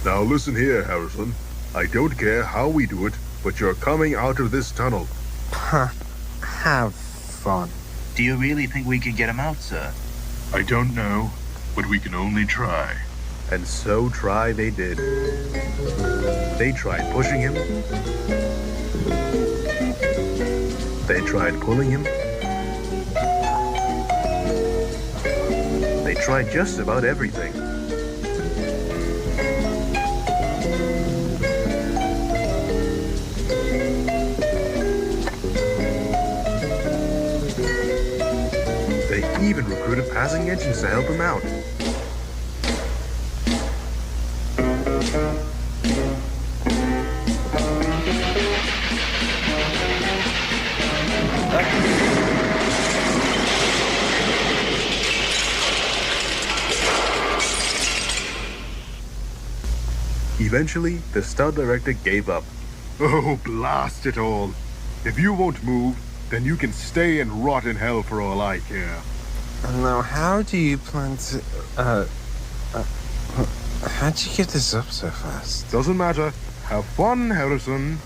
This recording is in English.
Now listen here, Harrison. I don't care how we do it, but you're coming out of this tunnel. Have fun. Do you really think we could get him out, sir? I don't know, but we can only try. And so try they did. They tried pushing him. They tried pulling him. They tried just about everything. They even recruited passing engines to help him out. Eventually, the stunt director gave up. Oh, blast it all. If you won't move, then you can stay and rot in hell for all I care. Now, how do you plan to, how'd you get this up so fast? Doesn't matter. Have fun, Harrison.